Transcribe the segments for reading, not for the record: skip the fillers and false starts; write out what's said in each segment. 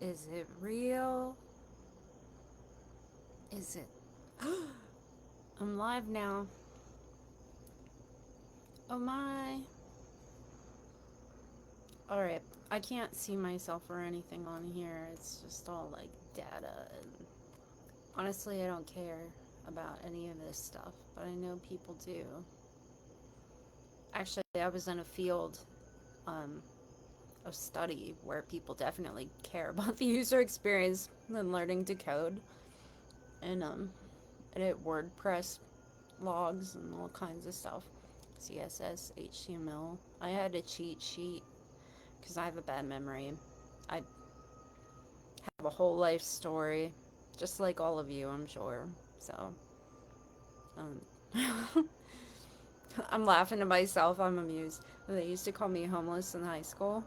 Is it real? Is it? I'm live now. Oh my. Alright, I can't see myself or anything on here. It's just all like data. And honestly, I don't care about any of this stuff, but I know people do. Actually, I was in a field um, of study where people definitely care about the user experience and learning to code. And edit WordPress logs and all kinds of stuff. CSS, HTML. I had a cheat sheet because I have a bad memory. I have a whole life story, just like all of you, I'm sure. So, um, I'm laughing to myself. I'm amused. They used to call me homeless in high school.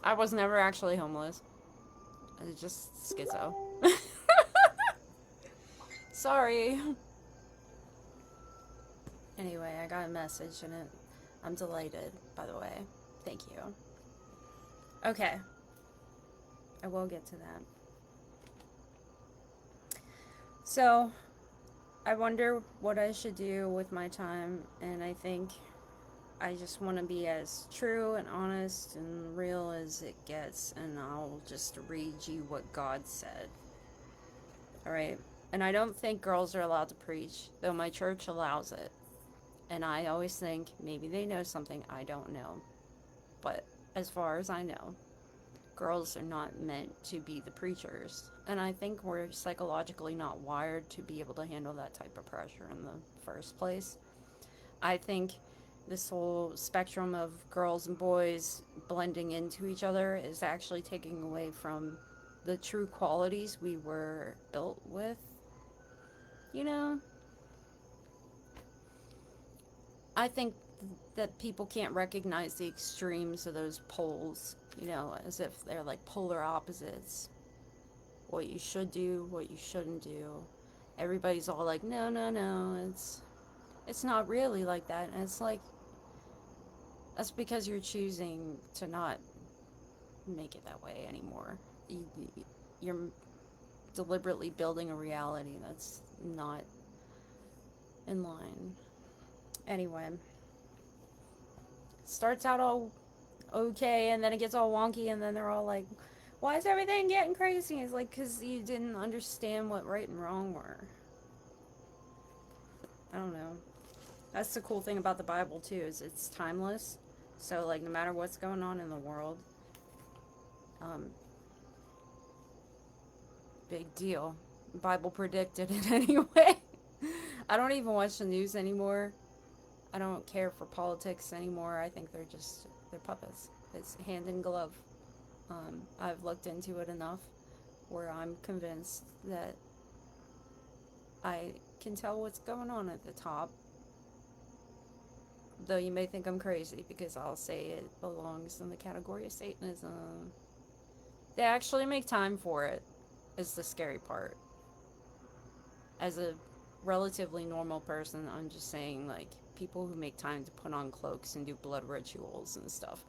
I was never actually homeless. I was just schizo. Sorry. Anyway, I got a message and I'm delighted, by the way. Thank you. Okay, I will get to that. So, I wonder what I should do with my time, and I think I just want to be as true and honest and real as it gets, and I'll just read you what God said. Alright? And I don't think girls are allowed to preach, though my church allows it. And I always think maybe they know something I don't know. But as far as I know, girls are not meant to be the preachers. And I think we're psychologically not wired to be able to handle that type of pressure in the first place. I think this whole spectrum of girls and boys blending into each other is actually taking away from the true qualities we were built with. You know, I think that people can't recognize the extremes of those poles, as if they're like polar opposites. What you should do, what you shouldn't do. Everybody's all like, no, no, no, it's not really like that. And it's like, that's because you're choosing to not make it that way anymore. You're deliberately building a reality that's not in line. Anyway, starts out all okay, and then it gets all wonky, and then they're all like, why is everything getting crazy? It's like, because you didn't understand what right and wrong were. I don't know. That's the cool thing about the Bible, too, is it's timeless. So, like, no matter what's going on in the world, um, big deal. The Bible predicted it anyway. I don't even watch the news anymore. I don't care for politics anymore. I think they're puppets. It's hand in glove. I've looked into it enough where I'm convinced that I can tell what's going on at the top. Though you may think I'm crazy because I'll say it belongs in the category of Satanism. They actually make time for it, is the scary part. As a relatively normal person, I'm just saying, like, people who make time to put on cloaks and do blood rituals and stuff.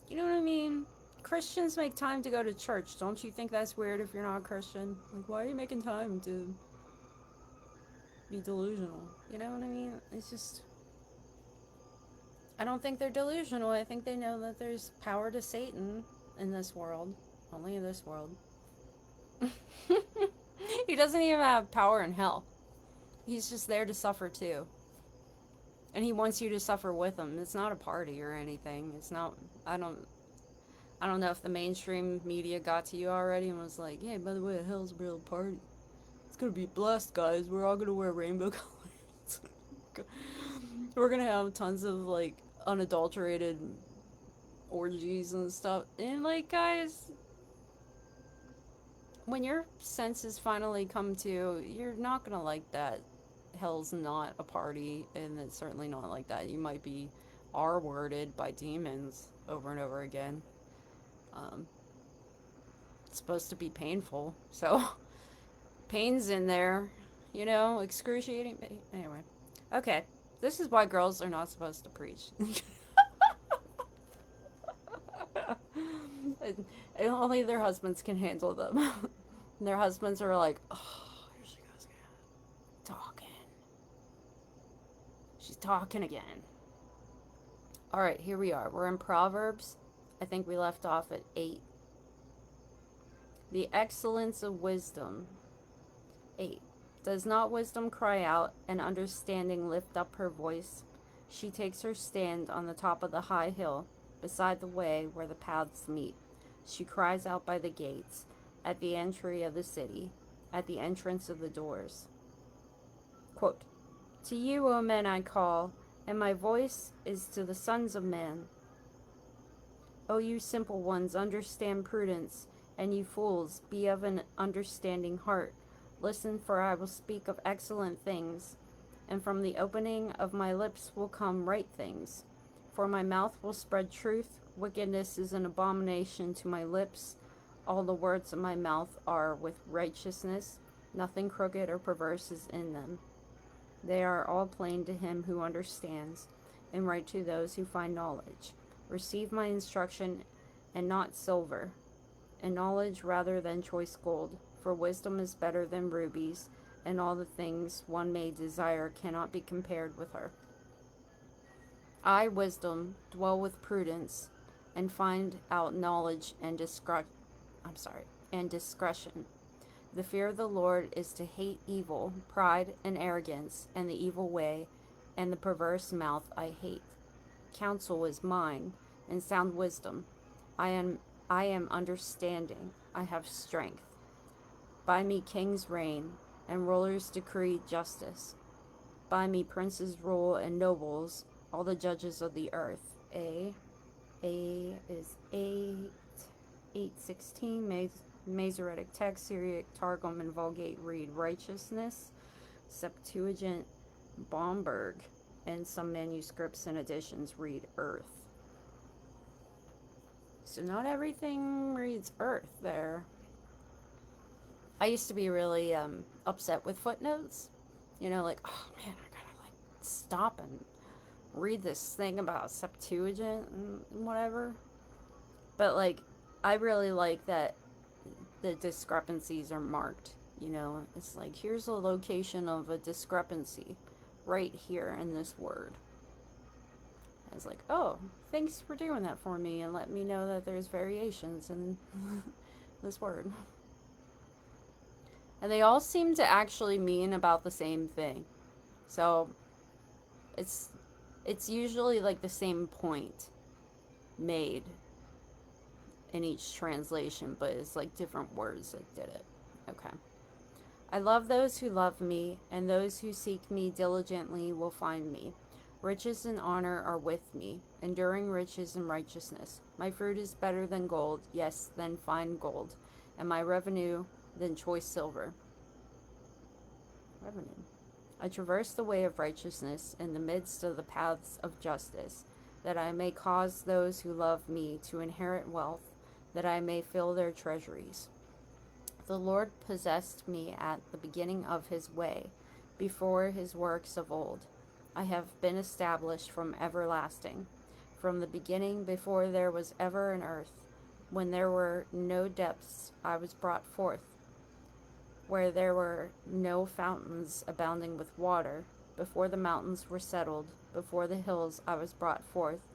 You know what I mean? Christians make time to go to church. Don't you think that's weird if you're not a Christian? Like, why are you making time to be delusional? You know what I mean? It's just, I don't think they're delusional. I think they know that there's power to Satan in this world. Only in this world. He doesn't even have power in hell. He's just there to suffer too. And he wants you to suffer with him. It's not a party or anything. It's not, I don't know if the mainstream media got to you already and was like, hey, by the way, hell's a real party. It's gonna be blessed, guys. We're all gonna wear rainbow colors. We're gonna have tons of, like, unadulterated orgies and stuff. And, like, guys, when your senses finally come to, you're not gonna like that. Hell's not a party, and it's certainly not like that. You might be R-worded by demons over and over again. Um, it's supposed to be painful, so pain's in there, excruciating pain. Anyway, okay, this is why girls are not supposed to preach. And only their husbands can handle them. And their husbands are like, oh, here she goes again. Talking. She's talking again. Alright, here we are. We're in Proverbs. I think we left off at 8. The excellence of wisdom. 8. Does not wisdom cry out, and understanding lift up her voice? She takes her stand on the top of the high hill, beside the way where the paths meet. She cries out by the gates, at the entry of the city, at the entrance of the doors. Quote, to you, O men, I call, and my voice is to the sons of man. O you simple ones, understand prudence, and you fools, be of an understanding heart. Listen, for I will speak of excellent things, and from the opening of my lips will come right things. For my mouth will spread truth, wickedness is an abomination to my lips. All the words of my mouth are with righteousness, nothing crooked or perverse is in them. They are all plain to him who understands, and right to those who find knowledge. Receive my instruction, and not silver, and knowledge rather than choice gold, for wisdom is better than rubies, and all the things one may desire cannot be compared with her. I, wisdom, dwell with prudence, and find out knowledge and discretion. The fear of the Lord is to hate evil, pride and arrogance, and the evil way, and the perverse mouth I hate. Counsel is mine, and sound wisdom. I am understanding. I have strength. By me kings reign, and rulers decree justice. By me princes rule, and nobles, all the judges of the earth. A is 8:16. Masoretic text, Syriac Targum and Vulgate read righteousness, Septuagint Bomberg, and some manuscripts and editions read earth. So not everything reads earth there. I used to be really upset with footnotes. You know, like, oh man, I gotta like stop and read this thing about Septuagint and whatever. But like, I really like that the discrepancies are marked. You know, it's like, here's a location of a discrepancy right here in this word. I was like, oh, thanks for doing that for me and let me know that there's variations in this word. And they all seem to actually mean about the same thing. So it's usually like the same point made in each translation, but it's like different words that did it. Okay. I love those who love me, and those who seek me diligently will find me. Riches and honor are with me, enduring riches and righteousness. My fruit is better than gold, yes, than fine gold, and my revenue than choice silver. Revenue. I traverse the way of righteousness in the midst of the paths of justice, that I may cause those who love me to inherit wealth, that I may fill their treasuries. The Lord possessed me at the beginning of his way, before his works of old. I have been established from everlasting, from the beginning, before there was ever an earth. When there were no depths, I was brought forth. Where there were no fountains abounding with water, before the mountains were settled, before the hills I was brought forth,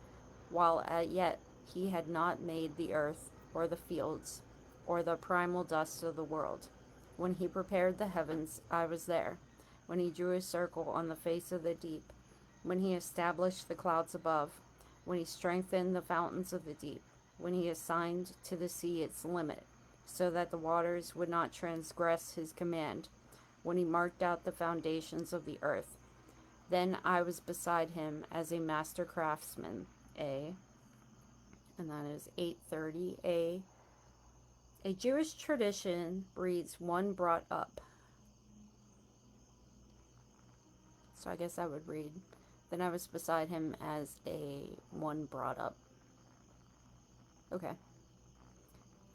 while yet he had not made the earth, or the fields, or the primal dust of the world. When he prepared the heavens, I was there. When he drew a circle on the face of the deep, when he established the clouds above, when he strengthened the fountains of the deep, when he assigned to the sea its limit, so that the waters would not transgress his command, when he marked out the foundations of the earth. Then I was beside him as a master craftsman. A. And that is 8:30. A Jewish tradition reads one brought up. So I guess I would read, then I was beside him as a one brought up. Okay.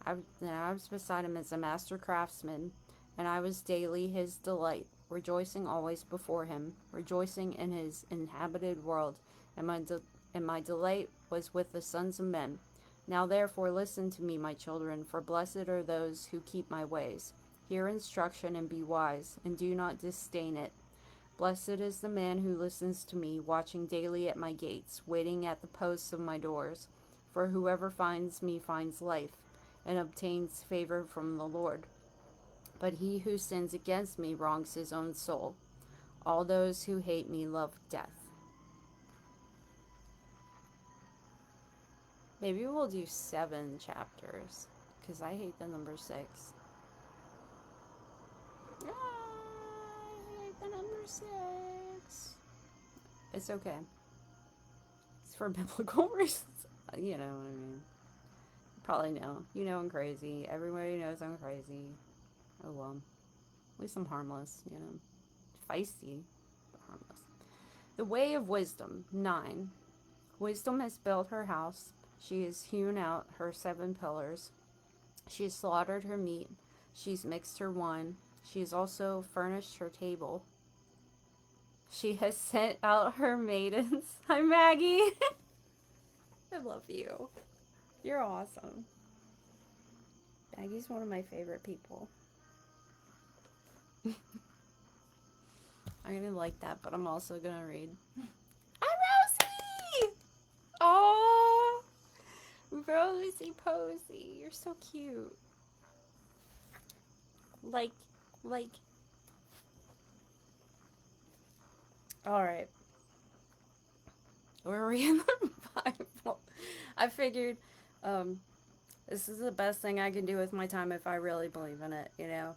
I was beside him as a master craftsman, and I was daily his delight, rejoicing always before him, rejoicing in his inhabited world, and my delight was with the sons of men. Now therefore listen to me, my children, for blessed are those who keep my ways. Hear instruction and be wise, and do not disdain it. Blessed is the man who listens to me, watching daily at my gates, waiting at the posts of my doors. For whoever finds me finds life, and obtains favor from the Lord. But he who sins against me wrongs his own soul. All those who hate me love death. Maybe we'll do 7 chapters, because I hate the number 6. I hate the number 6. It's okay. It's for biblical reasons. You know what I mean. You probably know. You know I'm crazy. Everybody knows I'm crazy. Oh well. At least I'm harmless, you know. Feisty, but harmless. The way of wisdom. 9. Wisdom has built her house. She has hewn out her 7 pillars. She has slaughtered her meat. She's mixed her wine. She has also furnished her table. She has sent out her maidens. Hi, Maggie. I love you. You're awesome. Maggie's one of my favorite people. I'm gonna like that, but I'm also gonna read. Hi, Rosie! Oh, Rosie Posey, you're so cute. Like. Alright. We're reading the Bible. I figured, this is the best thing I can do with my time if I really believe in it, you know?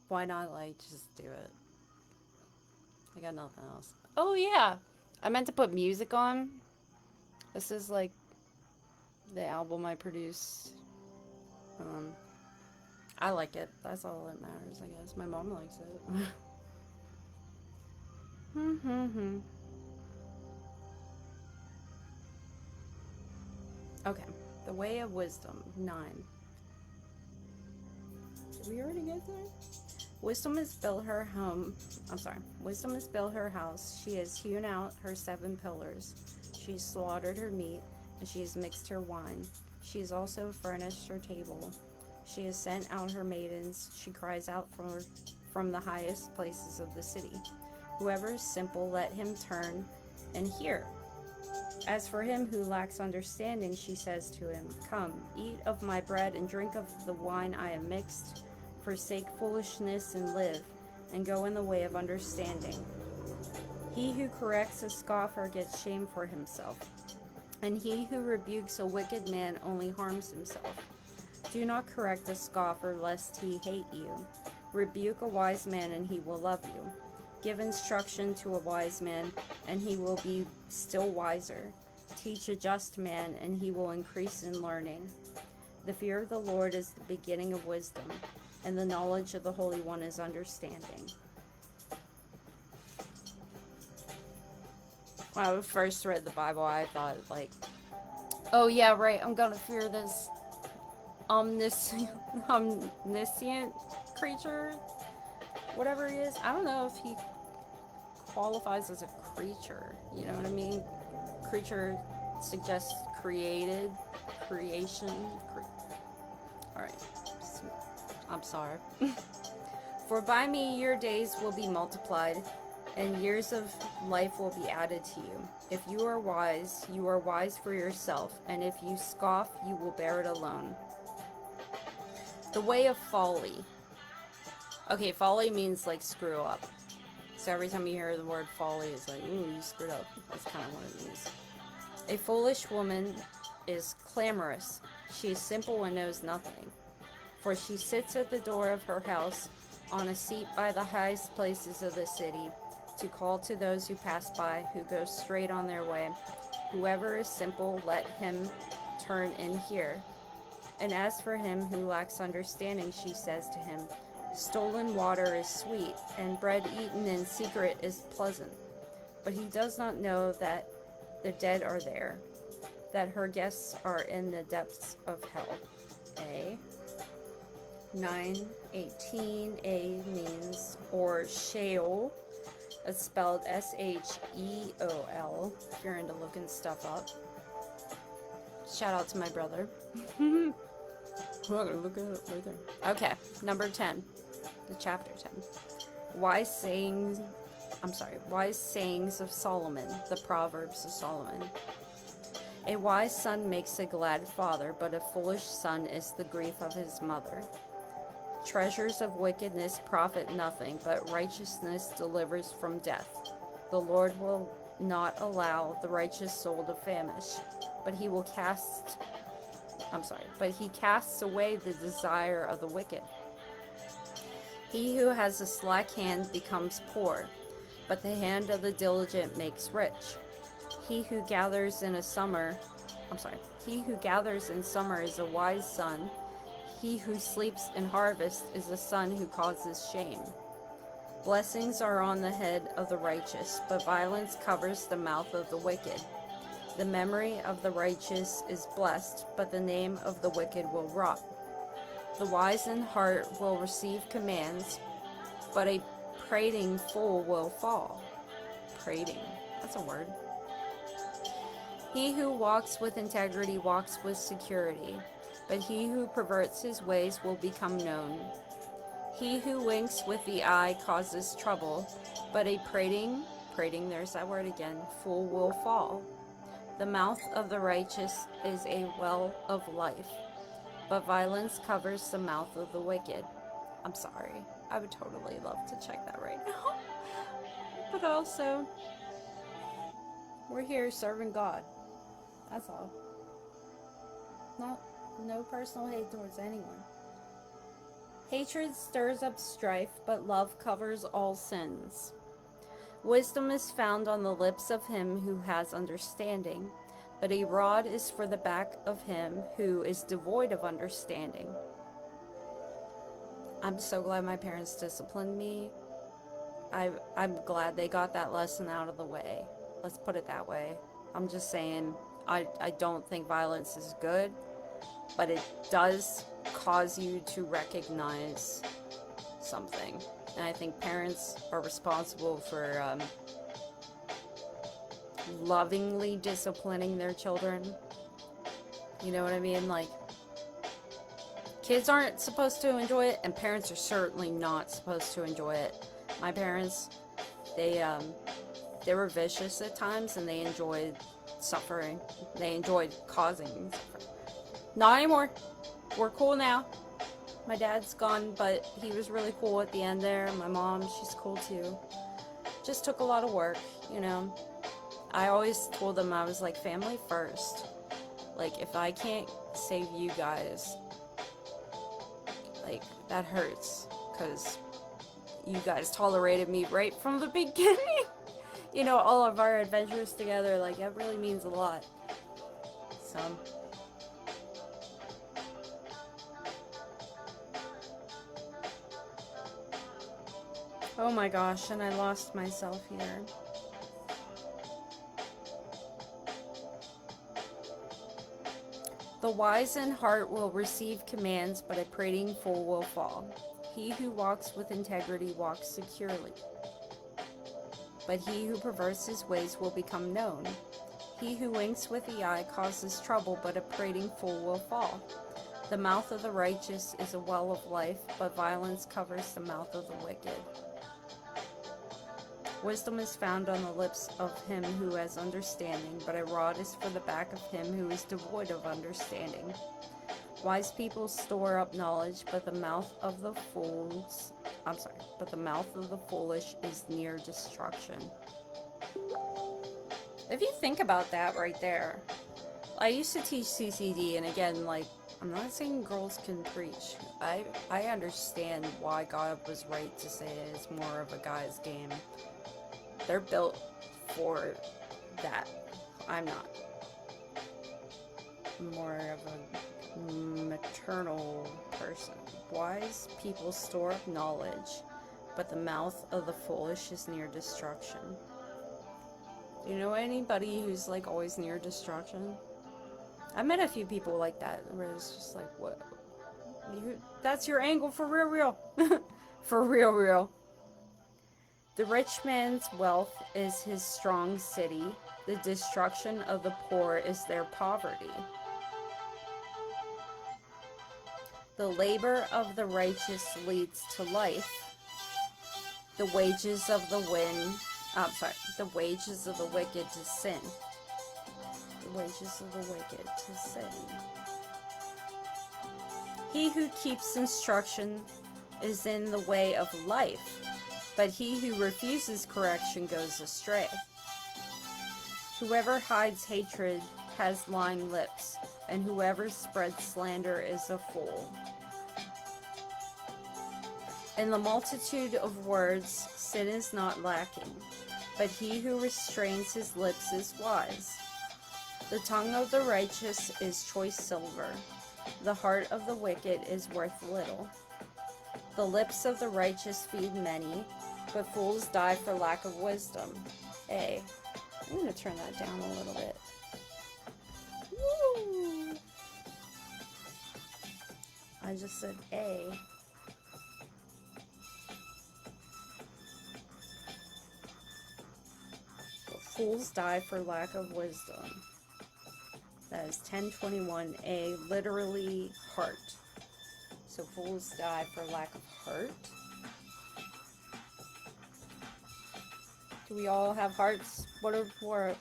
Why not, like, just do it? I got nothing else. Oh, yeah. I meant to put music on. This is, like, the album I produced. I like it. That's all that matters, I guess. My mom likes it. Okay. The way of wisdom. 9. Did we already get there? Wisdom has built her home. Wisdom has built her house. She has hewn out her 7 pillars. She's slaughtered her meat, and she has mixed her wine. She has also furnished her table. She has sent out her maidens. She cries out from the highest places of the city. Whoever is simple, let him turn and hear. As for him who lacks understanding, she says to him, Come, eat of my bread and drink of the wine I have mixed. Forsake foolishness and live, and go in the way of understanding. He who corrects a scoffer gets shame for himself, and he who rebukes a wicked man only harms himself. Do not correct a scoffer, lest he hate you. Rebuke a wise man, and he will love you. Give instruction to a wise man, and he will be still wiser. Teach a just man, and he will increase in learning. The fear of the Lord is the beginning of wisdom, and the knowledge of the Holy One is understanding. When I first read the Bible, I thought, like, oh yeah, right, I'm gonna fear this omniscient creature, whatever he is. I don't know if he qualifies as a creature, you know what I mean? Creature suggests created, creation. Alright, I'm sorry. For by me your days will be multiplied, and years of life will be added to you. If you are wise for yourself, and if you scoff, you will bear it alone. The way of folly. Okay, folly means like screw up. So every time you hear the word folly, it's like, ooh, you screwed up. That's kind of what it means. A foolish woman is clamorous. She is simple and knows nothing. For she sits at the door of her house, on a seat by the highest places of the city, to call to those who pass by, who go straight on their way. Whoever is simple, let him turn and hear. And as for him who lacks understanding, she says to him, Stolen water is sweet, and bread eaten in secret is pleasant. But he does not know that the dead are there, that her guests are in the depths of hell. A. 9:18. A means, or Sheol. It's spelled S-H-E-O-L, if you're into looking stuff up. Shout out to my brother. Look at it right there. Okay, number 10. The chapter 10. Wise sayings, Wise sayings of Solomon, the Proverbs of Solomon. A wise son makes a glad father, but a foolish son is the grief of his mother. Treasures of wickedness profit nothing, but righteousness delivers from death. The Lord will not allow the righteous soul to famish, but he casts away the desire of the wicked. He who has a slack hand becomes poor, but the hand of the diligent makes rich. He who gathers in summer is a wise son. He who sleeps in harvest is a son who causes shame. Blessings are on the head of the righteous, but violence covers the mouth of the wicked. The memory of the righteous is blessed, but the name of the wicked will rot. The wise in heart will receive commands, but a prating fool will fall. Prating, that's a word. He who walks with integrity walks with security, but he who perverts his ways will become known. He who winks with the eye causes trouble, but a prating, there's that word again, fool will fall. The mouth of the righteous is a well of life, but violence covers the mouth of the wicked. I'm sorry, I would totally love to check that right now. But also, we're here serving God. That's all. No personal hate towards anyone. Hatred stirs up strife, but love covers all sins. Wisdom is found on the lips of him who has understanding, but a rod is for the back of him who is devoid of understanding. I'm so glad my parents disciplined me. I'm glad they got that lesson out of the way. Let's put it that way. I'm just saying, I don't think violence is good, but it does cause you to recognize something. And I think parents are responsible for lovingly disciplining their children. You know what I mean? Like, kids aren't supposed to enjoy it, and parents are certainly not supposed to enjoy it. My parents, they were vicious at times, and they enjoyed suffering. They enjoyed causing suffering. Not anymore. We're cool now. My dad's gone, but he was really cool at the end there. My mom, she's cool too. Just took a lot of work, you know. I always told them, I was like, family first. Like, if I can't save you guys, like, that hurts. Because you guys tolerated me right from the beginning. You know, all of our adventures together, like, that really means a lot. So... oh my gosh, and I lost myself here. The wise in heart will receive commands, but a prating fool will fall. He who walks with integrity walks securely, but he who perverts his ways will become known. He who winks with the eye causes trouble, but a prating fool will fall. The mouth of the righteous is a well of life, but violence covers the mouth of the wicked. Wisdom is found on the lips of him who has understanding, but a rod is for the back of him who is devoid of understanding. Wise people store up knowledge, but the mouth of the foolish is near destruction. If you think about that right there, I used to teach CCD, and again, like, I'm not saying girls can preach. I understand why God was right to say it's more of a guy's game. They're built for that. I'm not. More of a maternal person. Wise people store up knowledge, but the mouth of the foolish is near destruction. You know anybody who's like always near destruction? I met a few people like that where it's just like, what? That's your angle for real. For real. The rich man's wealth is his strong city. The destruction of the poor is their poverty. The labor of the righteous leads to life. The wages of the the wages of the wicked to sin. The wages of the wicked to sin. He who keeps instruction is in the way of life, but he who refuses correction goes astray. Whoever hides hatred has lying lips, and whoever spreads slander is a fool. In the multitude of words, sin is not lacking, but he who restrains his lips is wise. The tongue of the righteous is choice silver. The heart of the wicked is worth little. The lips of the righteous feed many, but fools die for lack of wisdom. A. I'm going to turn that down a little bit. Woo! I just said A. Fools die for lack of wisdom. That is 1021A, literally heart. So fools die for lack of heart. Do we all have hearts? What are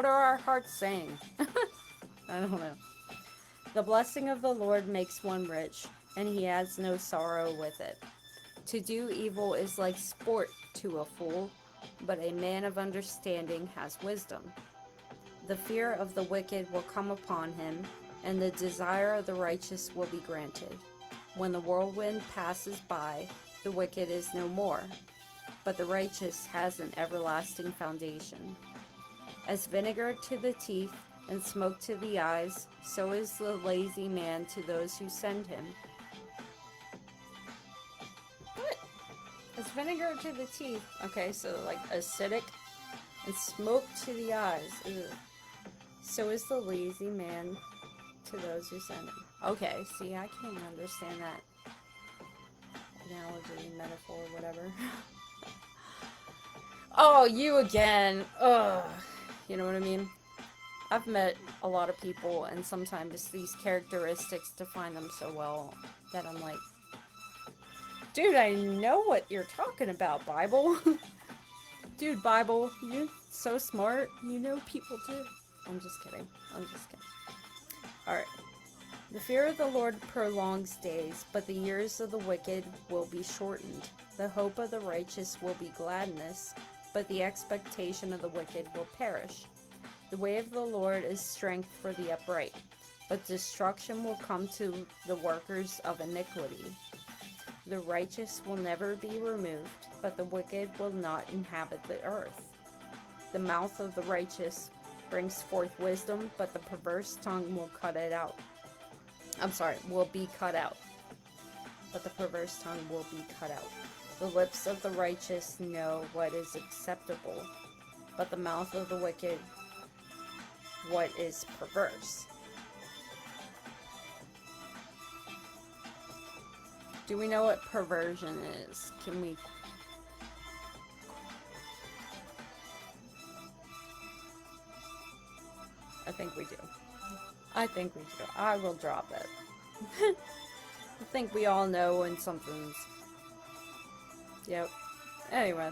our hearts saying? I don't know. The blessing of the Lord makes one rich, and he adds no sorrow with it. To do evil is like sport to a fool, but a man of understanding has wisdom. The fear of the wicked will come upon him, and the desire of the righteous will be granted. When the whirlwind passes by, the wicked is no more, but the righteous has an everlasting foundation. As vinegar to the teeth and smoke to the eyes, so is the lazy man to those who send him. What? As vinegar to the teeth. Okay, so like acidic, and smoke to the eyes. Ugh. So is the lazy man to those who send him. Okay, see, I can't understand that analogy, metaphor, whatever. Oh, you again. Ugh. You know what I mean? I've met a lot of people, and sometimes these characteristics define them so well that I'm like, dude, I know what you're talking about, Bible. Dude, Bible, you're so smart. You know people too. I'm just kidding. Alright. The fear of the Lord prolongs days, but the years of the wicked will be shortened. The hope of the righteous will be gladness, but the expectation of the wicked will perish. The way of the Lord is strength for the upright, but destruction will come to the workers of iniquity. The righteous will never be removed, but the wicked will not inhabit the earth. The mouth of the righteous brings forth wisdom, but the perverse tongue will be cut out. But the perverse tongue will be cut out. The lips of the righteous know what is acceptable, but the mouth of the wicked what is perverse. Do we know what perversion is? Can we... I think we do. I will drop it. I think we all know when something's... Yep. Anyway.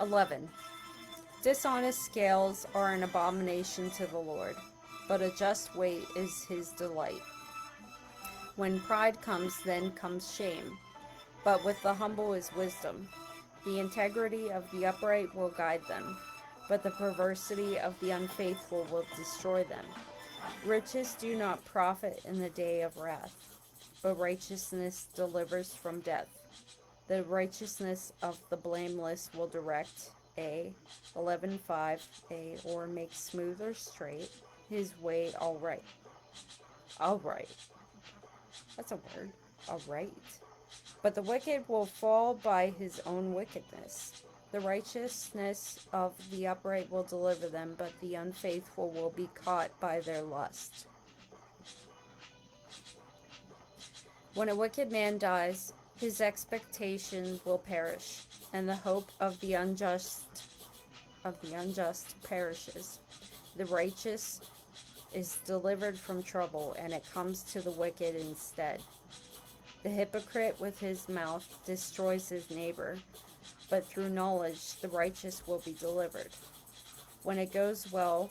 11. Dishonest scales are an abomination to the Lord, but a just weight is his delight. When pride comes, then comes shame, but with the humble is wisdom. The integrity of the upright will guide them, but the perversity of the unfaithful will destroy them. Riches do not profit in the day of wrath, but righteousness delivers from death. The righteousness of the blameless will direct 11:5, or make smooth or straight his way all right. All right. That's a word. All right. But the wicked will fall by his own wickedness. The righteousness of the upright will deliver them, but the unfaithful will be caught by their lust. When a wicked man dies, his expectation will perish, and the hope of the unjust perishes. The righteous is delivered from trouble, and it comes to the wicked instead. The hypocrite with his mouth destroys his neighbor, but through knowledge the righteous will be delivered. When it goes well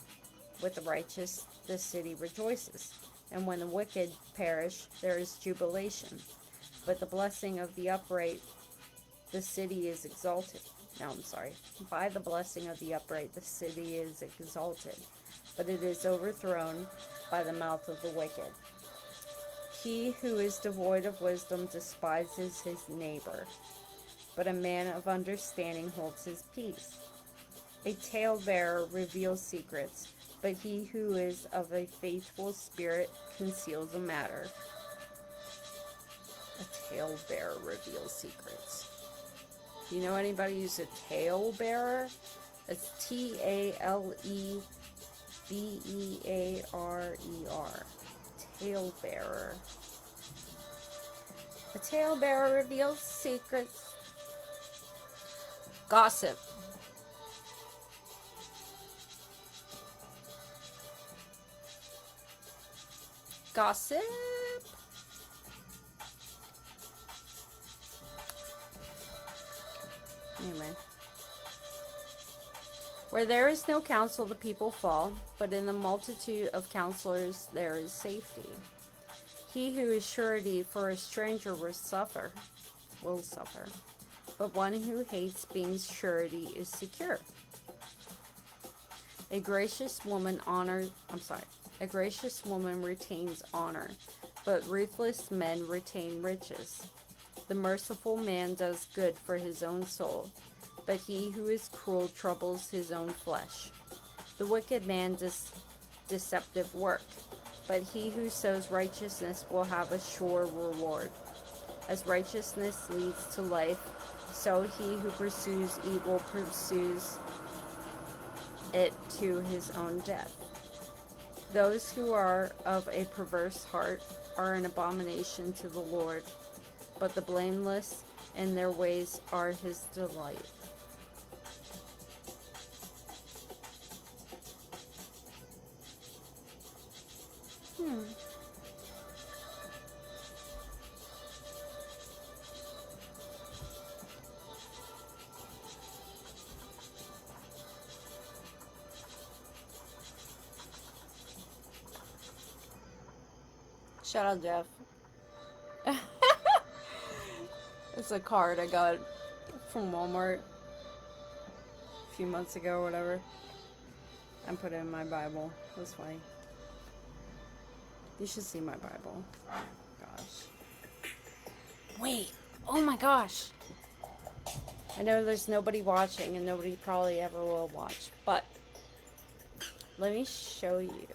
with the righteous, the city rejoices, and when the wicked perish, there is jubilation. But the blessing of the upright, the city is exalted. No, I'm sorry. By the blessing of the upright, the city is exalted, but it is overthrown by the mouth of the wicked. He who is devoid of wisdom despises his neighbor, but a man of understanding holds his peace. A talebearer reveals secrets, but he who is of a faithful spirit conceals a matter. A talebearer reveals secrets. You know anybody who's a talebearer? It's Talebearer. Talebearer. A talebearer reveals secrets. Gossip. Gossip. Anyway. Where there is no counsel, the people fall, but in the multitude of counselors there is safety. He who is surety for a stranger will suffer. But one who hates being surety is secure. A gracious woman retains honor, but ruthless men retain riches. The merciful man does good for his own soul, but he who is cruel troubles his own flesh. The wicked man does deceptive work, but he who sows righteousness will have a sure reward. As righteousness leads to life, so he who pursues evil pursues it to his own death. Those who are of a perverse heart are an abomination to the Lord, but the blameless in their ways are his delight. Shout out, Jeff. It's a card I got from Walmart a few months ago or whatever. I put it in my Bible. It was funny. You should see my Bible. Gosh. Wait. Oh my gosh. I know there's nobody watching and nobody probably ever will watch, but let me show you.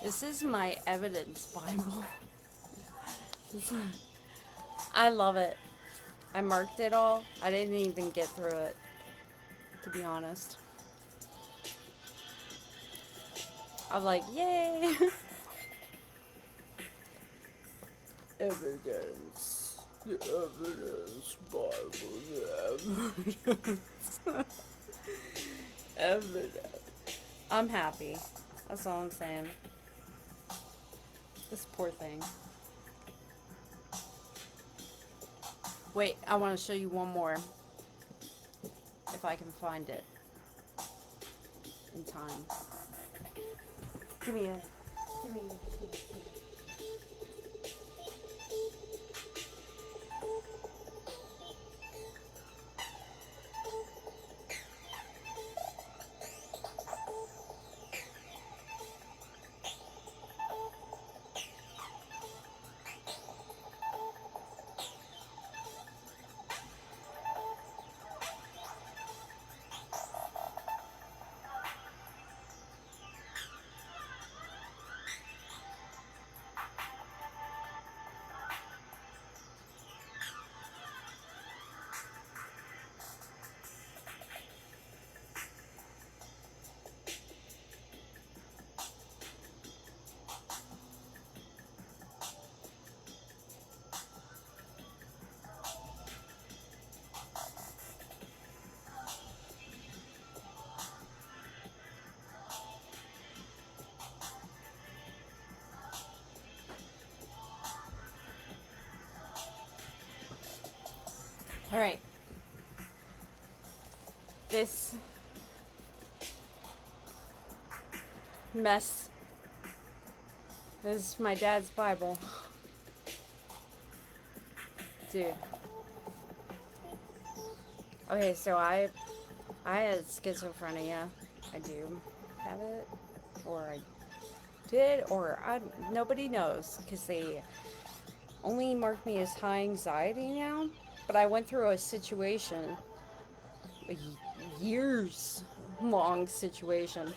This is my evidence Bible. I love it. I marked it all. I didn't even get through it, to be honest. I'm like, yay! Evidence. The evidence Bible. The evidence. Evidence. I'm happy. That's all I'm saying. This poor thing. Wait, I want to show you one more. If I can find it. In time. Give me a... Alright. This mess is my dad's Bible. Dude. Okay, so I had schizophrenia. I do have it. Or I did, or nobody knows, because they only mark me as high anxiety now. But I went through a situation, a years long situation,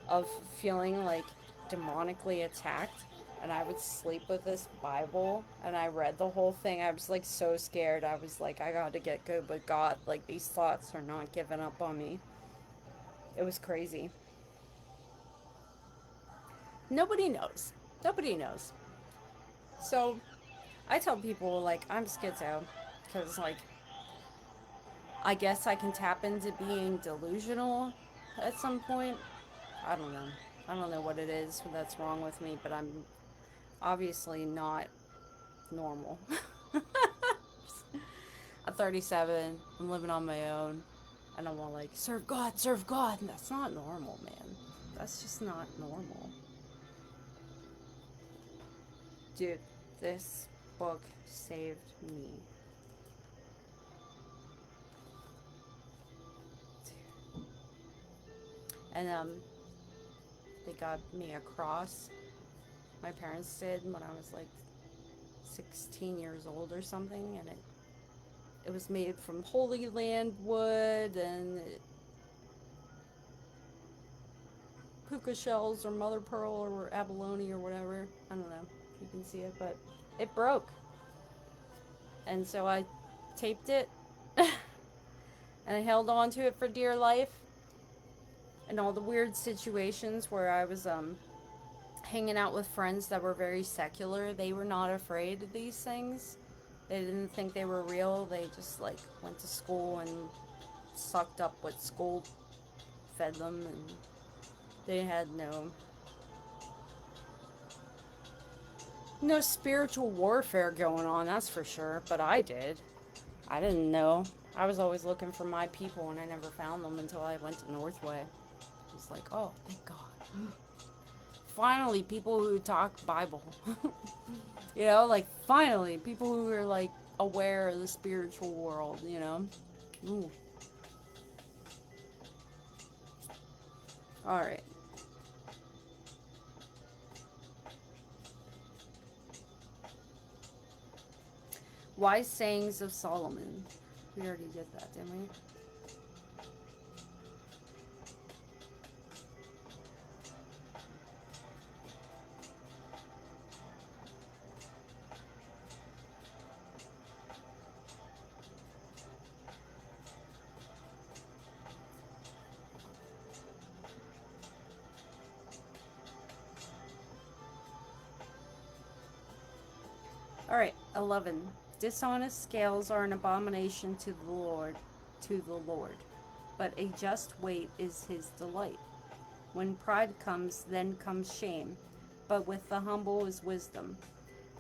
of feeling like demonically attacked. And I would sleep with this Bible, and I read the whole thing. I was like so scared. I was like, I gotta get good with God. Like, these thoughts are not giving up on me. It was crazy. Nobody knows. Nobody knows. So I tell people, like, I'm schizo because, like, I guess I can tap into being delusional at some point. I don't know. I don't know what it is that's wrong with me, but I'm obviously not normal. I'm 37. I'm living on my own. And I'm all like, serve God, serve God. And that's not normal, man. That's just not normal. Dude, this book saved me. And they got me a cross. My parents did when I was like 16 years old or something, and it was made from Holy Land wood and puka shells or mother pearl or abalone or whatever. I don't know if you can see it, but it broke. And so I taped it and I held on to it for dear life. And all the weird situations where I was hanging out with friends that were very secular, they were not afraid of these things. They didn't think they were real. They just like went to school and sucked up what school fed them, and they had no spiritual warfare going on, that's for sure. But I did. I didn't know. I was always looking for my people, and I never found them until I went to Northway. It was like, oh, thank God. Finally, people who talk Bible. You know, like, finally, people who are, like, aware of the spiritual world, you know? Ooh. Alright. Wise sayings of Solomon. We already did that, didn't we? Alright, 11. Dishonest scales are an abomination to the Lord, but a just weight is his delight. When pride comes, then comes shame, but with the humble is wisdom.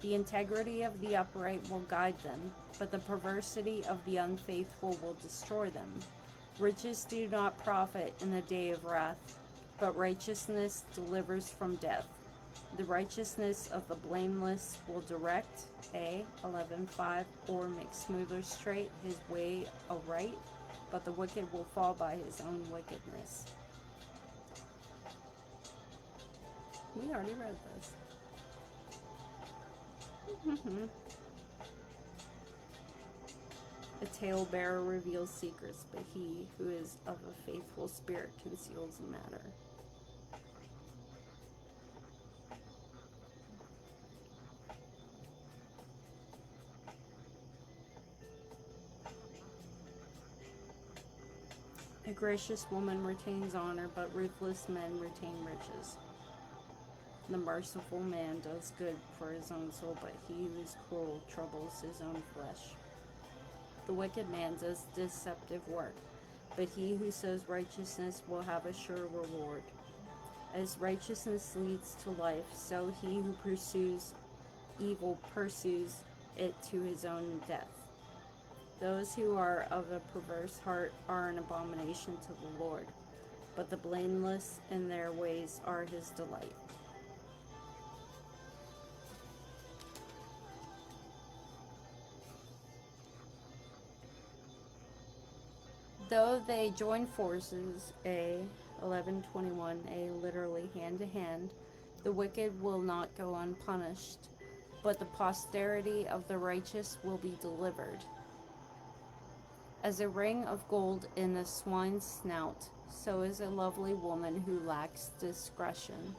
The integrity of the upright will guide them, but the perversity of the unfaithful will destroy them. Riches do not profit in the day of wrath, but righteousness delivers from death. The righteousness of the blameless will direct, 11:5, or make smoother straight his way aright, but the wicked will fall by his own wickedness. We already read this. A talebearer reveals secrets, but he who is of a faithful spirit conceals a matter. A gracious woman retains honor, but ruthless men retain riches. The merciful man does good for his own soul, but he who is cruel troubles his own flesh. The wicked man does deceptive work, but he who sows righteousness will have a sure reward. As righteousness leads to life, so he who pursues evil pursues it to his own death. Those who are of a perverse heart are an abomination to the Lord, but the blameless in their ways are his delight. Though they join forces, 11:21, literally hand to hand, the wicked will not go unpunished, but the posterity of the righteous will be delivered. As a ring of gold in a swine's snout, so is a lovely woman who lacks discretion.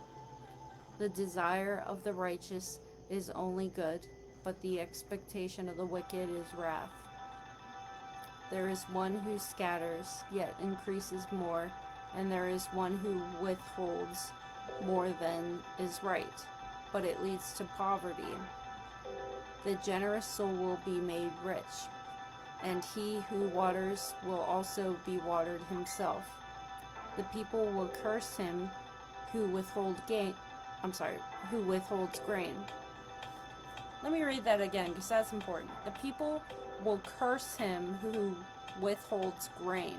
The desire of the righteous is only good, but the expectation of the wicked is wrath. There is one who scatters, yet increases more, and there is one who withholds more than is right, but it leads to poverty. The generous soul will be made rich, and he who waters will also be watered himself. The people will curse him who withholds grain. Let me read that again, because that's important. The people will curse him who withholds grain,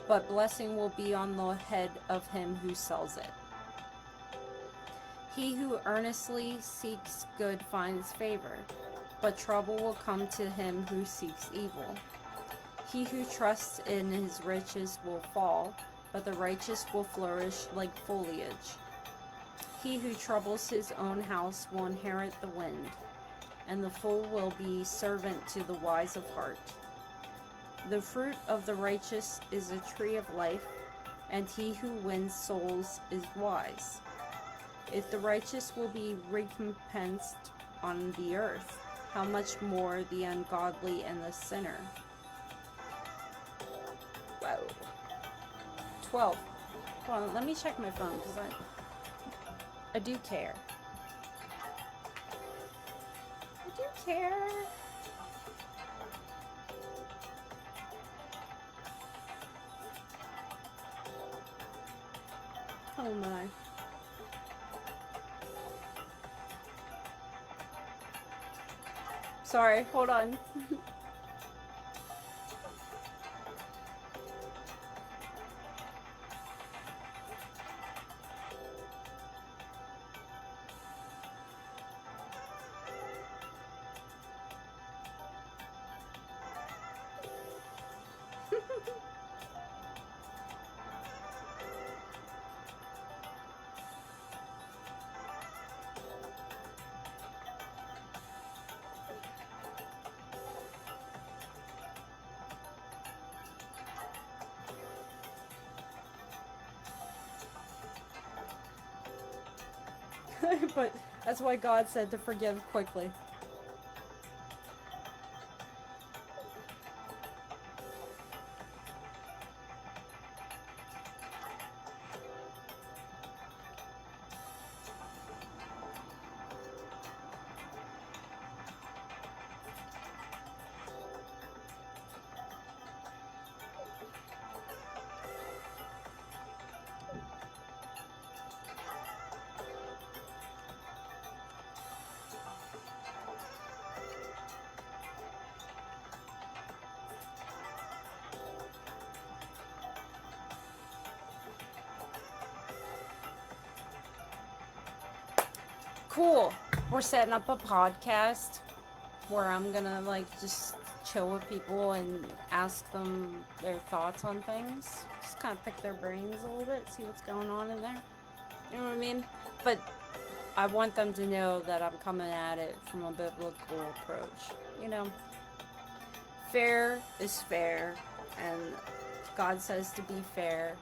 but blessing will be on the head of him who sells it. He who earnestly seeks good finds favor, but trouble will come to him who seeks evil. He who trusts in his riches will fall, but the righteous will flourish like foliage. He who troubles his own house will inherit the wind, and the fool will be servant to the wise of heart. The fruit of the righteous is a tree of life, and he who wins souls is wise. If the righteous will be recompensed on the earth, how much more the ungodly and the sinner? Wow. 12. Hold on, let me check my phone, because I do care. I do care. Oh my. Sorry, hold on. But that's why God said to forgive quickly. Cool. We're setting up a podcast where I'm gonna just chill with people and ask them their thoughts on things. Just kind of pick their brains a little bit, see what's going on in there. You know what I mean? But I want them to know that I'm coming at it from a biblical approach. You know, fair is fair, and God says to be fair,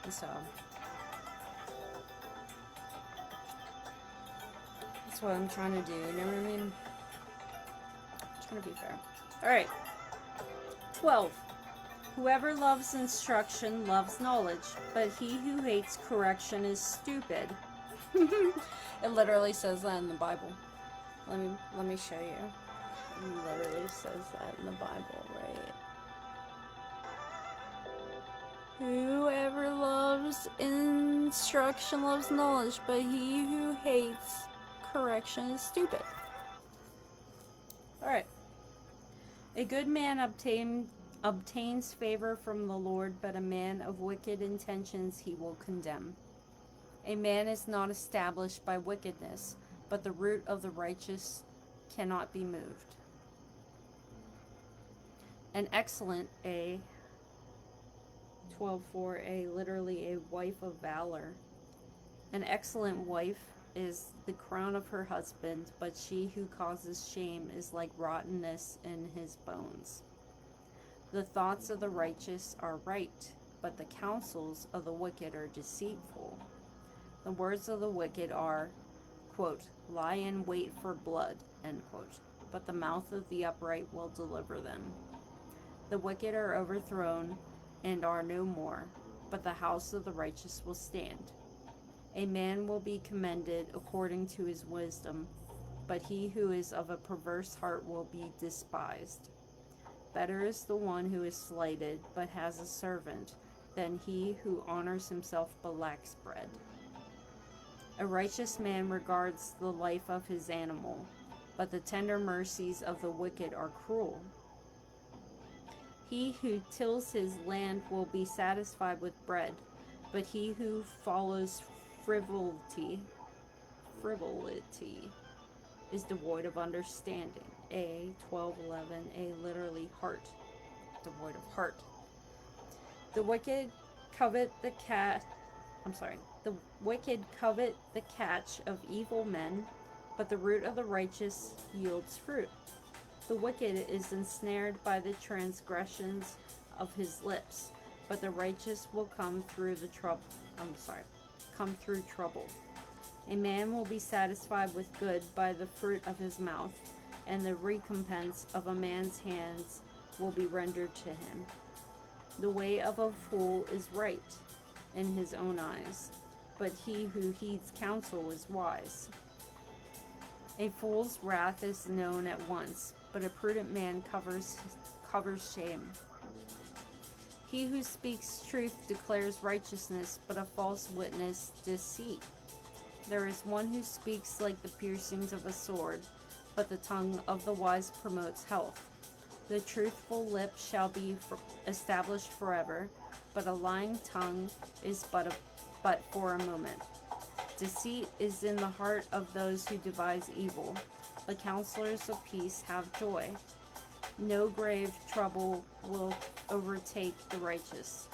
and so that's what I'm trying to do, you know what I mean? I'm trying to be fair. Alright. 12. Whoever loves instruction loves knowledge, but he who hates correction is stupid. It literally says that in the Bible. Let me show you. It literally says that in the Bible, right? Whoever loves instruction loves knowledge, but he who hates correction is stupid. Alright. A good man obtains favor from the Lord, but a man of wicked intentions he will condemn. A man is not established by wickedness, but the root of the righteous cannot be moved. An excellent, a 12:4a, literally a wife of valor. An excellent wife is the crown of her husband, but she who causes shame is like rottenness in his bones. The thoughts of the righteous are right, but the counsels of the wicked are deceitful. The words of the wicked are, quote, lie in wait for blood, end quote, but the mouth of the upright will deliver them. The wicked are overthrown and are no more, but the house of the righteous will stand. A man will be commended according to his wisdom, but he who is of a perverse heart will be despised. Better is the one who is slighted, but has a servant, than he who honors himself but lacks bread. A righteous man regards the life of his animal, but the tender mercies of the wicked are cruel. He who tills his land will be satisfied with bread, but he who follows frivolity is devoid of understanding. A 12:11, a literally heart, devoid of heart. The wicked covet the the wicked covet the catch of evil men, but the root of the righteous yields fruit. The wicked is ensnared by the transgressions of his lips, but the righteous will come through trouble. A man will be satisfied with good by the fruit of his mouth, and the recompense of a man's hands will be rendered to him. The way of a fool is right in his own eyes, but he who heeds counsel is wise. A fool's wrath is known at once, but a prudent man covers shame. He who speaks truth declares righteousness, but a false witness deceit. There is one who speaks like the piercings of a sword, but the tongue of the wise promotes health. The truthful lip shall be established forever, but a lying tongue is but for a moment. Deceit is in the heart of those who devise evil. The counselors of peace have joy. No grave trouble will overtake the righteous.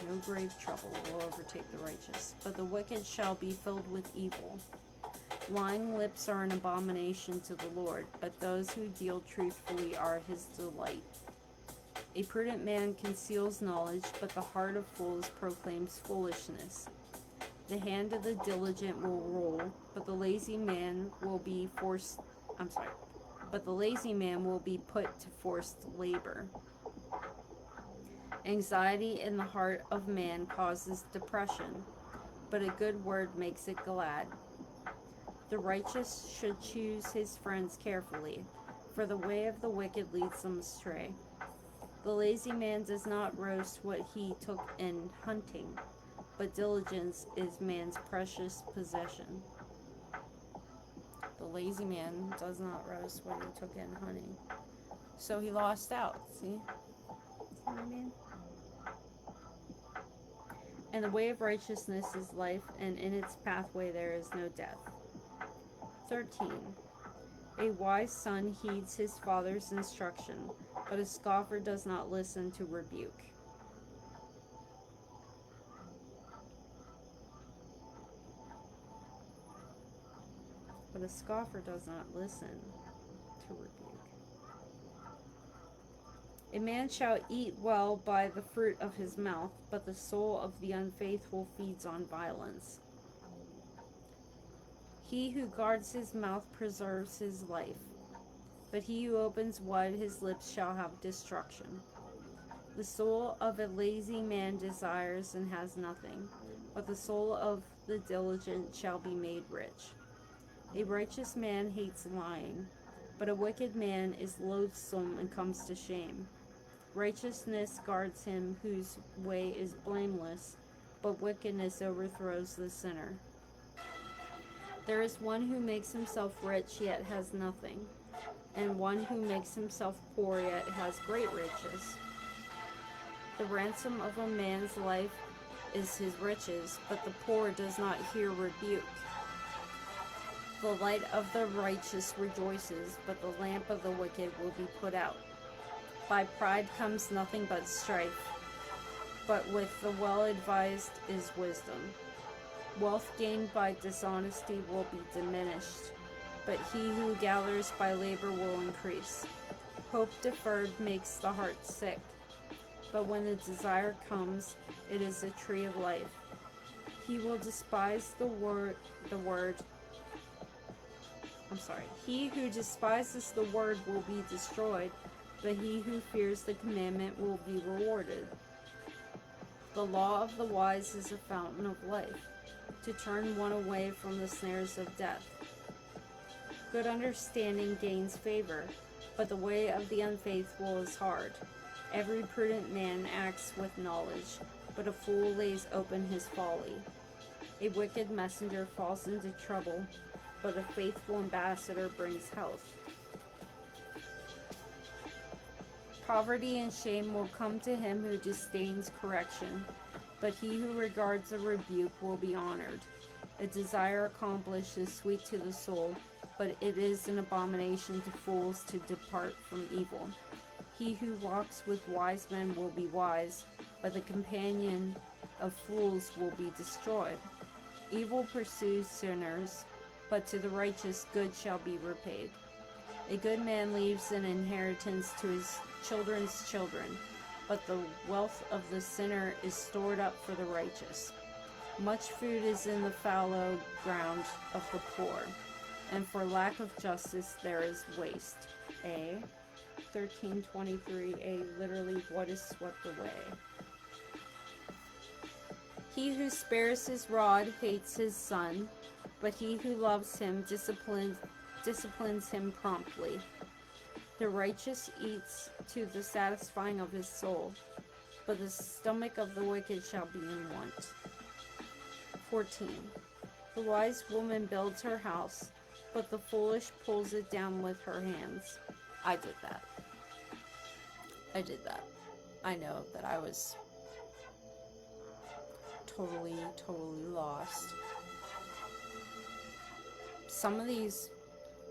No grave trouble will overtake the righteous, but the wicked shall be filled with evil. Lying lips are an abomination to the Lord, but those who deal truthfully are his delight. A prudent man conceals knowledge, but the heart of fools proclaims foolishness. The hand of the diligent will rule, but the lazy man will be put to forced labor. Anxiety in the heart of man causes depression, but a good word makes it glad. The righteous should choose his friends carefully, for the way of the wicked leads them astray. The lazy man does not roast what he took in hunting, but diligence is man's precious possession. The lazy man does not roast what he took in hunting. So he lost out, see? What I mean? And the way of righteousness is life, and in its pathway there is no death. 13. A wise son heeds his father's instruction, but a scoffer does not listen to rebuke. But a scoffer does not listen to rebuke. A man shall eat well by the fruit of his mouth, but the soul of the unfaithful feeds on violence. He who guards his mouth preserves his life, but he who opens wide his lips shall have destruction. The soul of a lazy man desires and has nothing, but the soul of the diligent shall be made rich. A righteous man hates lying, but a wicked man is loathsome and comes to shame. Righteousness guards him whose way is blameless, but wickedness overthrows the sinner. There is one who makes himself rich yet has nothing, and one who makes himself poor yet has great riches. The ransom of a man's life is his riches, but the poor does not hear rebuke. The light of the righteous rejoices, but the lamp of the wicked will be put out. By pride comes nothing but strife, but with the well-advised is wisdom. Wealth gained by dishonesty will be diminished, but he who gathers by labor will increase. Hope deferred makes the heart sick, but when the desire comes, it is a tree of life. He will despise He who despises the word will be destroyed, but he who fears the commandment will be rewarded. The law of the wise is a fountain of life, to turn one away from the snares of death. Good understanding gains favor, but the way of the unfaithful is hard. Every prudent man acts with knowledge, but a fool lays open his folly. A wicked messenger falls into trouble, but a faithful ambassador brings health. Poverty and shame will come to him who disdains correction, but he who regards a rebuke will be honored. A desire accomplished is sweet to the soul, but it is an abomination to fools to depart from evil. He who walks with wise men will be wise, but the companion of fools will be destroyed. Evil pursues sinners, but to the righteous good shall be repaid. A good man leaves an inheritance to his children's children, but the wealth of the sinner is stored up for the righteous. Much food is in the fallow ground of the poor, and for lack of justice there is waste. A 13:23a, literally, what is swept away. He who spares his rod hates his son, but he who loves him disciplines him promptly. The righteous eats to the satisfying of his soul, but the stomach of the wicked shall be in want. 14. The wise woman builds her house, but the foolish pulls it down with her hands. I did that. I know that I was totally lost. Some of these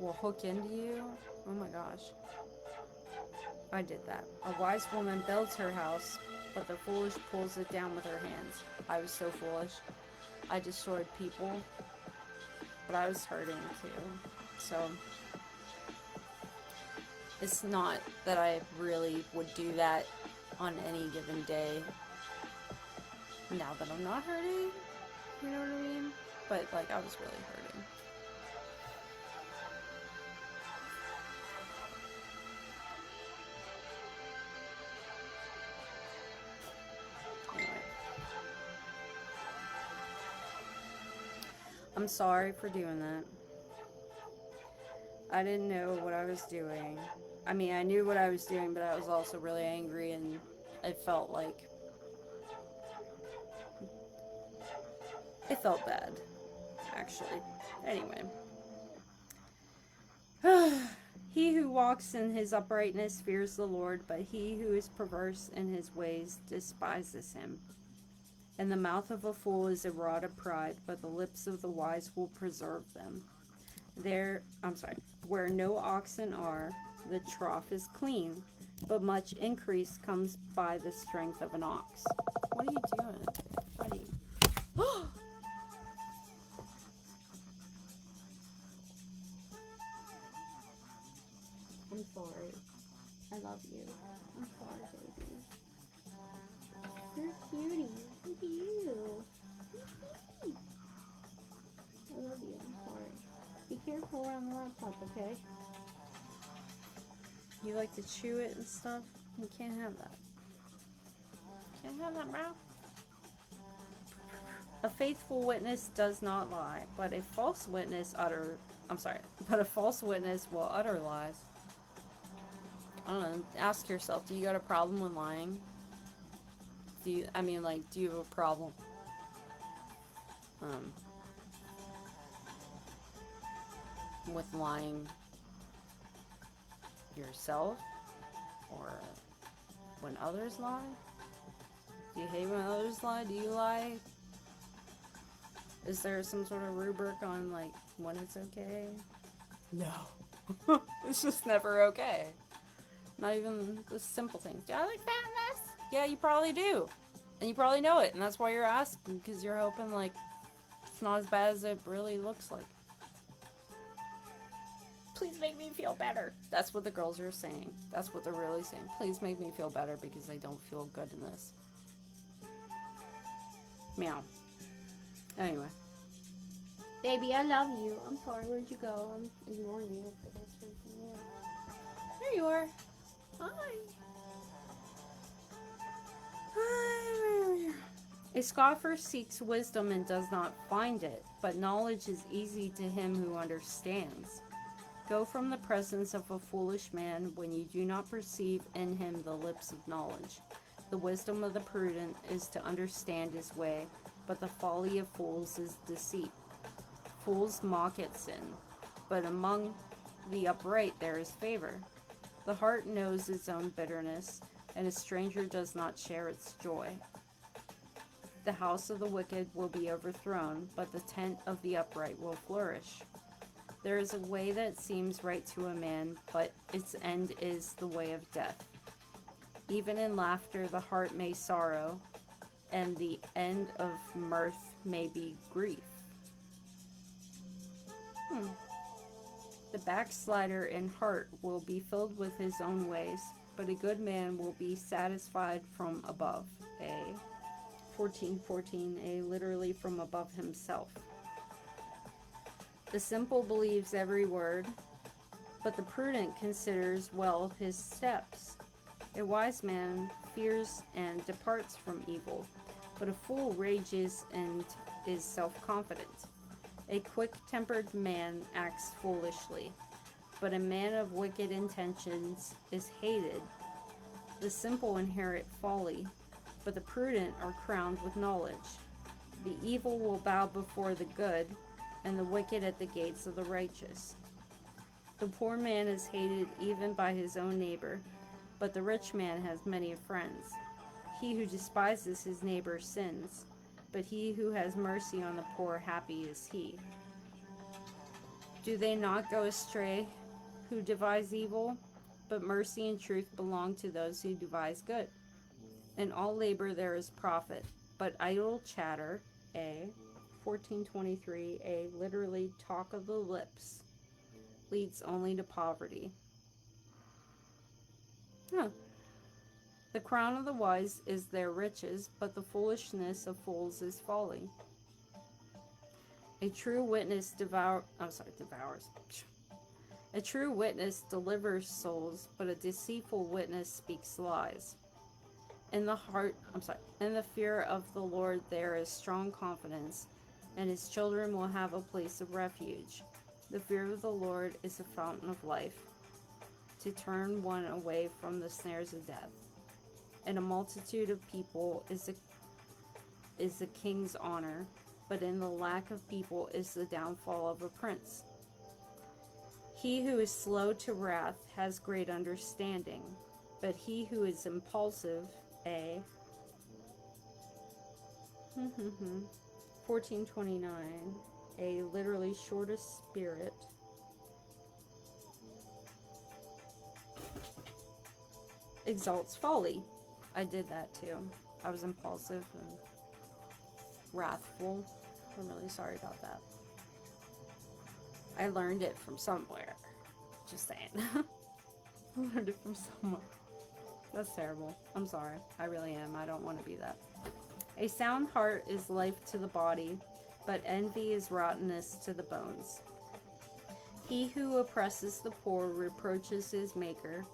will hook into you. Oh my gosh. I did that. A wise woman builds her house, but the foolish pulls it down with her hands. I was so foolish. I destroyed people, but I was hurting too. So it's not that I really would do that on any given day. Now that I'm not hurting, you know what I mean? But like, I was really hurting. Anyway. I'm sorry for doing that. I didn't know what I was doing. I mean, I knew what I was doing, but I was also really angry, and it felt bad, actually. Anyway. He who walks in his uprightness fears the Lord, but he who is perverse in his ways despises him. And the mouth of a fool is a rod of pride, but the lips of the wise will preserve them. Where no oxen are, the trough is clean, but much increase comes by the strength of an ox. What are you doing, buddy? I'm sorry. I love you. I'm sorry, baby. You're a cutie. Look at you. I love you. I'm sorry. Be careful around the laptop, okay? You like to chew it and stuff? You can't have that. Can't have that, bro. A faithful witness does not lie, but a false witness will utter lies. I don't know. Ask yourself, do you got a problem with lying? Do you have a problem? With lying yourself? Or when others lie? Do you hate when others lie? Do you lie? Is there some sort of rubric on, like, when it's okay? No. It's just never okay. Not even the simple things. Do I look fat in this? Yeah, you probably do. And you probably know it. And that's why you're asking. Because you're hoping, like, it's not as bad as it really looks like. Please make me feel better. That's what the girls are saying. That's what they're really saying. Please make me feel better because I don't feel good in this. Meow. Anyway. Baby, I love you. I'm sorry. Where'd you go? I'm ignoring you. There you are. Hi. Hi. A scoffer seeks wisdom and does not find it, but knowledge is easy to him who understands. Go from the presence of a foolish man when you do not perceive in him the lips of knowledge. The wisdom of the prudent is to understand his way, but the folly of fools is deceit. Fools mock at sin, but among the upright there is favor. The heart knows its own bitterness, and a stranger does not share its joy. The house of the wicked will be overthrown, but the tent of the upright will flourish. There is a way that seems right to a man, but its end is the way of death. Even in laughter the heart may sorrow, and the end of mirth may be grief. The backslider in heart will be filled with his own ways, but a good man will be satisfied from above. A 14:14, a literally from above himself. The simple believes every word, but the prudent considers well his steps. A wise man fears and departs from evil, but a fool rages and is self-confident. A quick-tempered man acts foolishly, but a man of wicked intentions is hated. The simple inherit folly, but the prudent are crowned with knowledge. The evil will bow before the good, and the wicked at the gates of the righteous. The poor man is hated even by his own neighbor, but the rich man has many friends. He who despises his neighbor sins, but he who has mercy on the poor, happy is he. Do they not go astray who devise evil? But mercy and truth belong to those who devise good. In all labor there is profit, but idle chatter, A 14:23, a literally talk of the lips, leads only to poverty. The crown of the wise is their riches, but the foolishness of fools is folly. A true witness devours. A true witness delivers souls, but a deceitful witness speaks lies. In the fear of the Lord there is strong confidence, and his children will have a place of refuge. The fear of the Lord is a fountain of life, to turn one away from the snares of death. And a multitude of people is a king's honor, but in the lack of people is the downfall of a prince. He who is slow to wrath has great understanding, but he who is impulsive, A 14:29, a literally shortest spirit, exalts folly. I did that too. I was impulsive and wrathful. I'm really sorry about that. I learned it from somewhere. Just saying. I learned it from somewhere. That's terrible. I'm sorry. I really am. I don't want to be that. A sound heart is life to the body, but envy is rottenness to the bones. He who oppresses the poor reproaches his maker,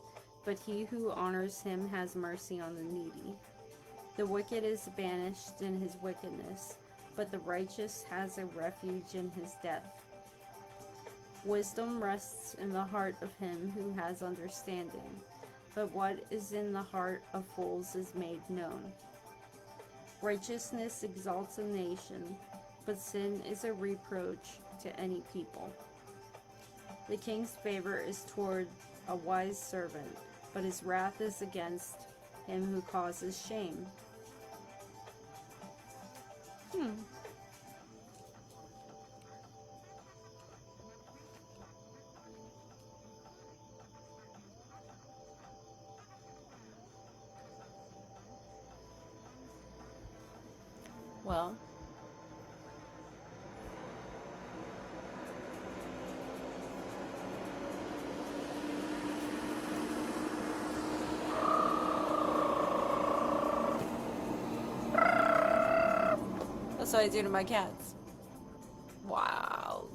but he who honors him has mercy on the needy. The wicked is banished in his wickedness, but the righteous has a refuge in his death. Wisdom rests in the heart of him who has understanding, but what is in the heart of fools is made known. Righteousness exalts a nation, but sin is a reproach to any people. The king's favor is toward a wise servant, but his wrath is against him who causes shame. Well, that's what I do to my cats. Wow.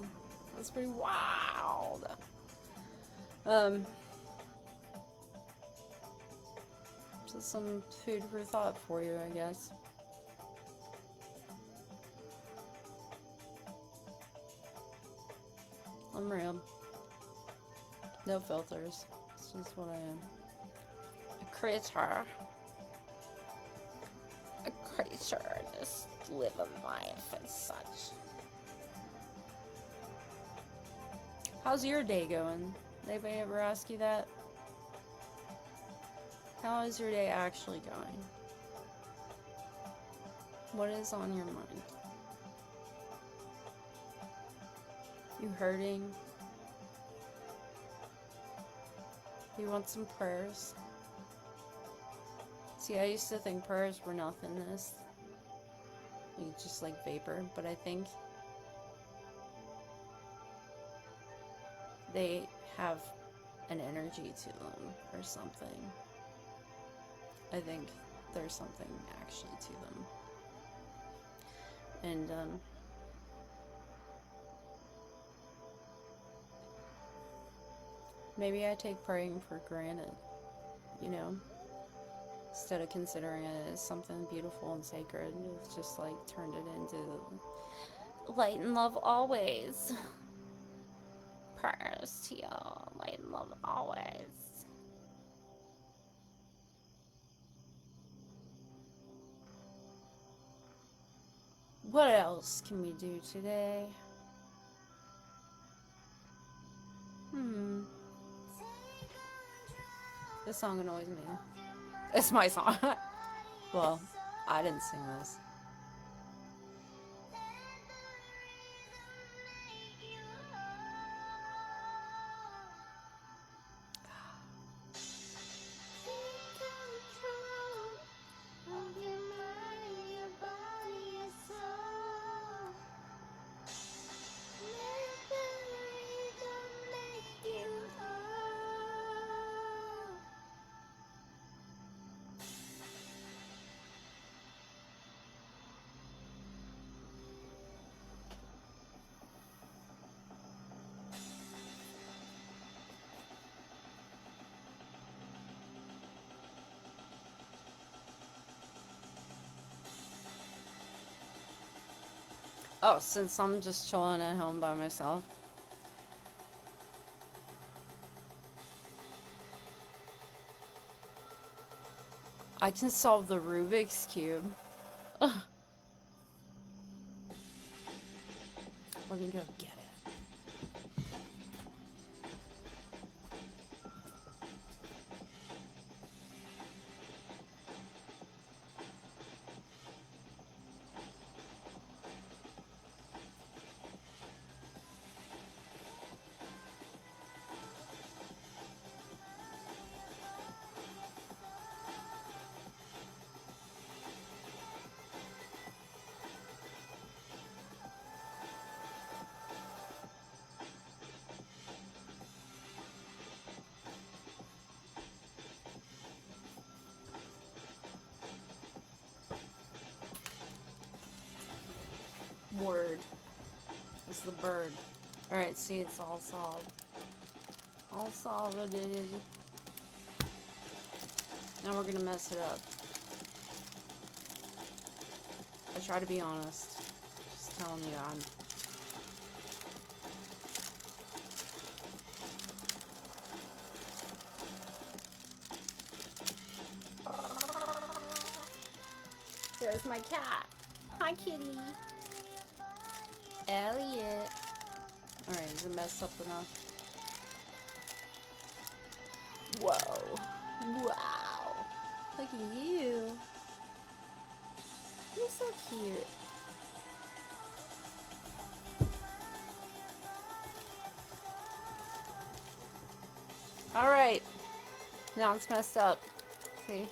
That's pretty wild. Just some food for thought for you, I guess. I'm real. No filters. It's just what I am. A creature. A creature. Just live a life as such. How's your day going? Anybody ever ask you that? How is your day actually going? What is on your mind? You hurting? You want some prayers? See, I used to think prayers were nothingness. Like, just like vapor, but I think they have an energy to them or something. I think there's something actually to them. And maybe I take praying for granted, you know? Instead of considering it as something beautiful and sacred, it's just like turned it into light and love always. Prayers to you, light and love always. What else can we do today? This song annoys me. It's my song. Well, I didn't sing this. Oh, since I'm just chilling at home by myself. I can solve the Rubik's Cube. Ugh. Let me go get it. Word. It's the bird. Alright, see, it's all solved. All solved. Now we're gonna mess it up. I try to be honest. Just telling you I'm... There's my cat. Hi, kitty. Elliot. Alright, is it messed up enough? Whoa. Wow. Look at you. You're so cute. Alright. Now it's messed up. See?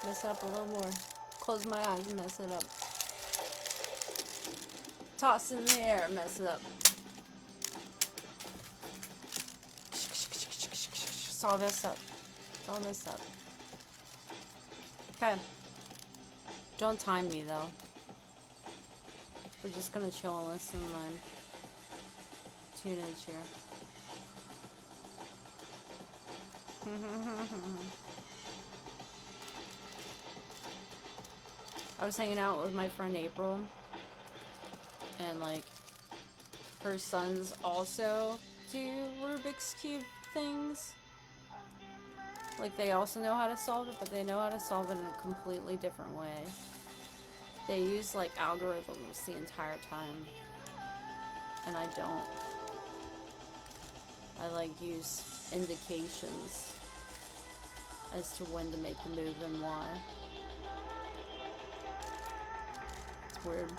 Mess it up a little more. Close my eyes and mess it up. Toss it in the air and mess it up. It's all messed up. It's all messed up. Okay. Don't time me though. We're just gonna chill and listen to my tunage here. I was hanging out with my friend April, and like her sons also do Rubik's Cube things. Like they also know how to solve it, but they know how to solve it in a completely different way. They use like algorithms the entire time, and I don't. I like use indications as to when to make the move and why. It's weird.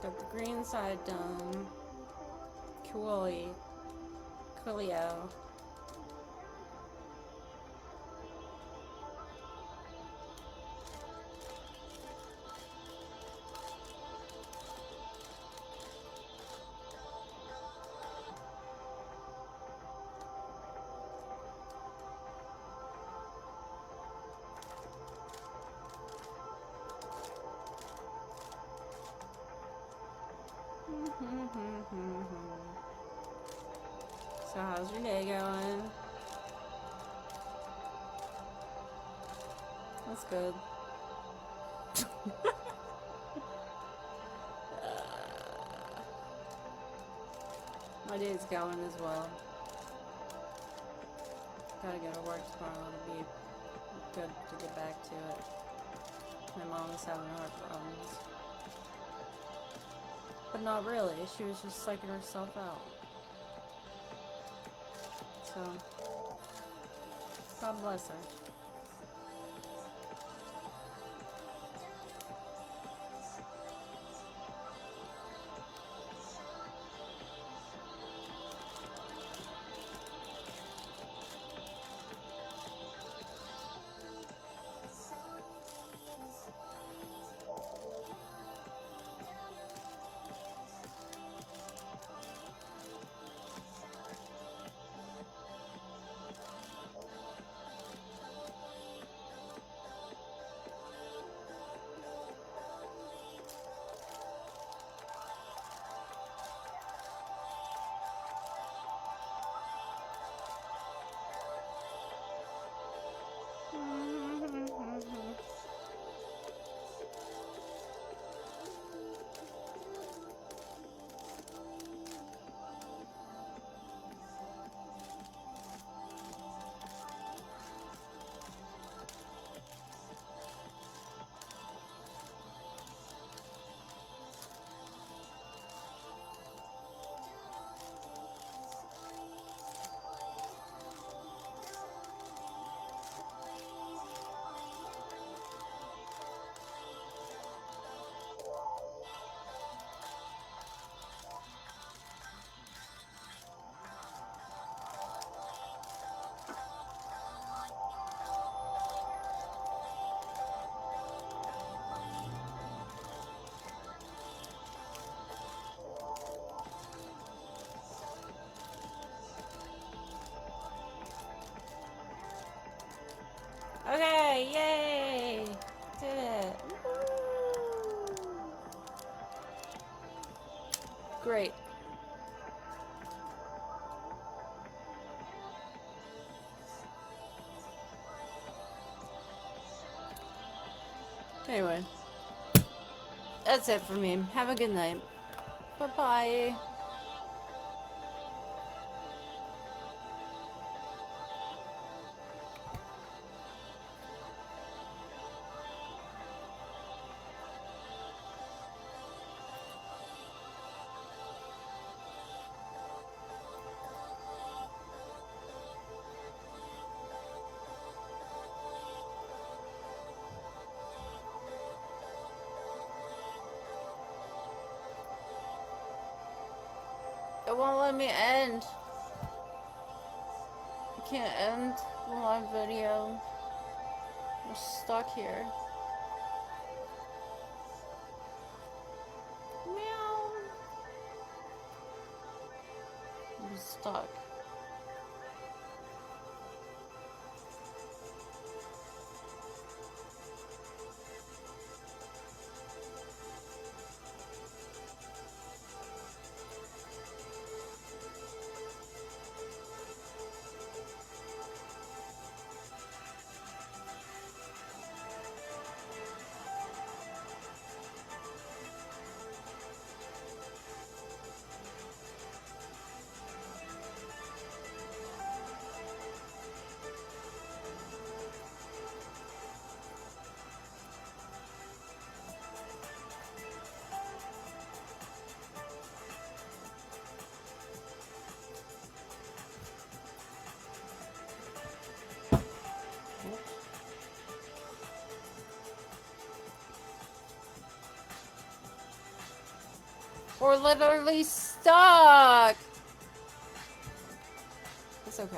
Got the green side done. Coolio. So how's your day going? That's good. My day's going as well. Gotta go to work tomorrow. It'll be good to get back to it. My mom is having heart problems. But not really. She was just psyching herself out. So, God bless her. Okay, yay! Did it. Woo! Great. Anyway, that's it for me. Have a good night. Bye-bye. It won't let me end. I can't end the live video. I'm stuck here. Meow. I'm stuck. We're literally stuck. It's okay.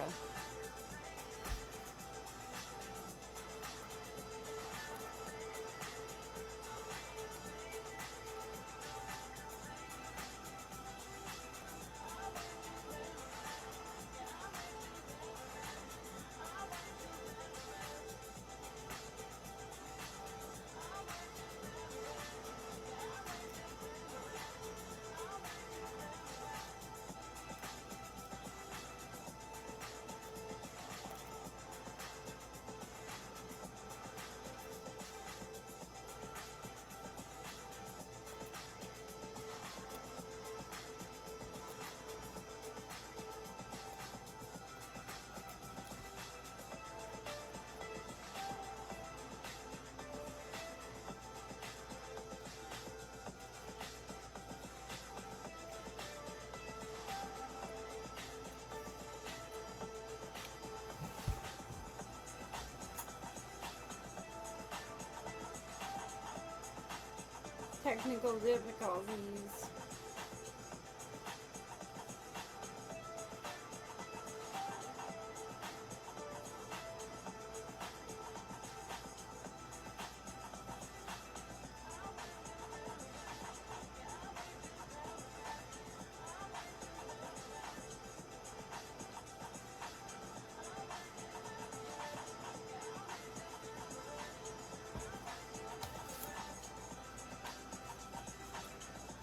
Technical difficulties.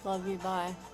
Love you, bye.